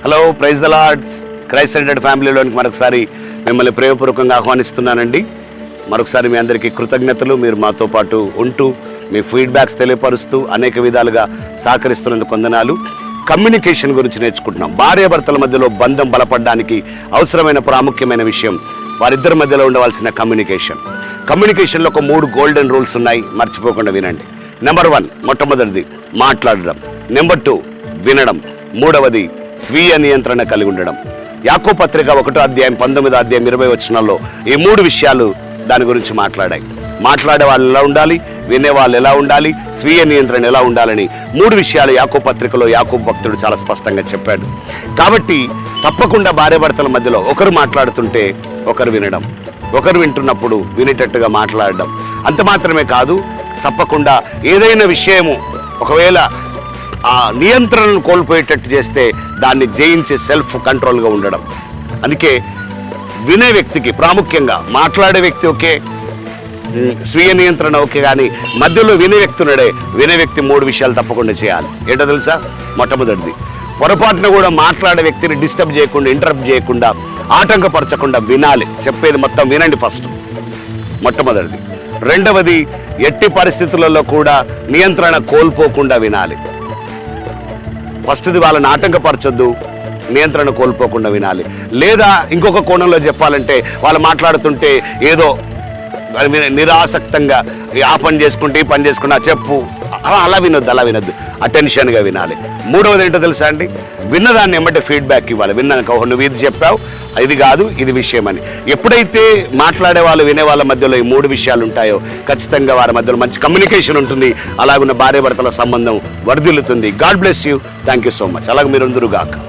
Hello, praise the Lord. Christ centred ఫ్యామిలీలోనికి మరొకసారి మిమ్మల్ని ప్రేమపూర్వకంగా ఆహ్వానిస్తున్నానండి. మరొకసారి మీ అందరికీ కృతజ్ఞతలు. మీరు మాతో పాటు ఉంటూ మీ ఫీడ్బ్యాక్స్ తెలియపరుస్తూ అనేక విధాలుగా సహకరిస్తున్నందుకు వందనాలు. కమ్యూనికేషన్ గురించి నేర్చుకుంటున్నాం. భార్యాభర్తల మధ్యలో బంధం బలపడడానికి అవసరమైన ప్రాముఖ్యమైన విషయం వారిద్దరి మధ్యలో ఉండవలసిన కమ్యూనికేషన్. కమ్యూనికేషన్లో ఒక 3 గోల్డెన్ రూల్స్ ఉన్నాయి, మర్చిపోకుండా వినండి. నెంబర్ 1, మొట్టమొదటిది మాట్లాడడం. నెంబర్ 2, వినడం. 3వది స్వీయ నియంత్రణ కలిగి ఉండడం. యాకోబు పత్రిక 1వ అధ్యాయం 19వ అధ్యాయం 20 వచనాల్లో ఈ 3 విషయాలు దాని గురించి మాట్లాడాయి. మాట్లాడే వాళ్ళు ఎలా ఉండాలి, వినేవాళ్ళు ఎలా ఉండాలి, స్వీయ నియంత్రణ ఎలా ఉండాలని 3 విషయాలు యాకోబు పత్రికలో యాకోబు భక్తుడు చాలా స్పష్టంగా చెప్పాడు. కాబట్టి తప్పకుండా భార్యాభర్తల మధ్యలో ఒకరు మాట్లాడుతుంటే ఒకరు వినడం, ఒకరు వింటున్నప్పుడు వినేటట్టుగా మాట్లాడడం. అంత మాత్రమే కాదు, తప్పకుండా ఏదైనా విషయము ఒకవేళ ఆ నియంత్రణను కోల్పోయేటట్టు చేస్తే దాన్ని జయించే సెల్ఫ్ కంట్రోల్గా ఉండడం. అందుకే వినే వ్యక్తికి ప్రాముఖ్యంగా, మాట్లాడే వ్యక్తి ఓకే, స్వీయ నియంత్రణ ఓకే, కానీ మధ్యలో వినే వ్యక్తి ఉన్నాడే, వినే వ్యక్తి 3 విషయాలు తప్పకుండా చేయాలి. ఏంటో తెలుసా? మొట్టమొదటిది, పొరపాటున కూడా మాట్లాడే వ్యక్తిని డిస్టర్బ్ చేయకుండా, ఇంటరప్ట్ చేయకుండా, ఆటంకపరచకుండా వినాలి. చెప్పేది మొత్తం వినండి ఫస్ట్, మొట్టమొదటిది. 2వది, ఎట్టి పరిస్థితులలో కూడా నియంత్రణ కోల్పోకుండా వినాలి. ఫస్ట్ది వాళ్ళని ఆటంకపరచొద్దు, నియంత్రణ కోల్పోకుండా వినాలి. లేదా ఇంకొక కోణంలో చెప్పాలంటే, వాళ్ళు మాట్లాడుతుంటే ఏదో నిరాసక్తంగా ఆ పని చేసుకుంటే ఈ పని చేసుకుంటా చెప్పు, అలా వినొద్దు, అటెన్షన్గా వినాలి. 3వది ఏంటో తెలుసా అండి? విన్నదాన్ని ఏమంటే ఫీడ్బ్యాక్ ఇవ్వాలి. విన్నాక నువ్వు ఇది చెప్పావు, ఇది కాదు, ఇది విషయం అని. ఎప్పుడైతే మాట్లాడే వాళ్ళు వినే వాళ్ళ మధ్యలో ఈ 3 విషయాలు ఉంటాయో ఖచ్చితంగా వారి మధ్యలో మంచి కమ్యూనికేషన్ ఉంటుంది. అలాగున్న భార్యాభర్తల సంబంధం వర్ధిల్లుతుంది. God bless you. Thank you so much. అలాగే మీరందరూ గాక.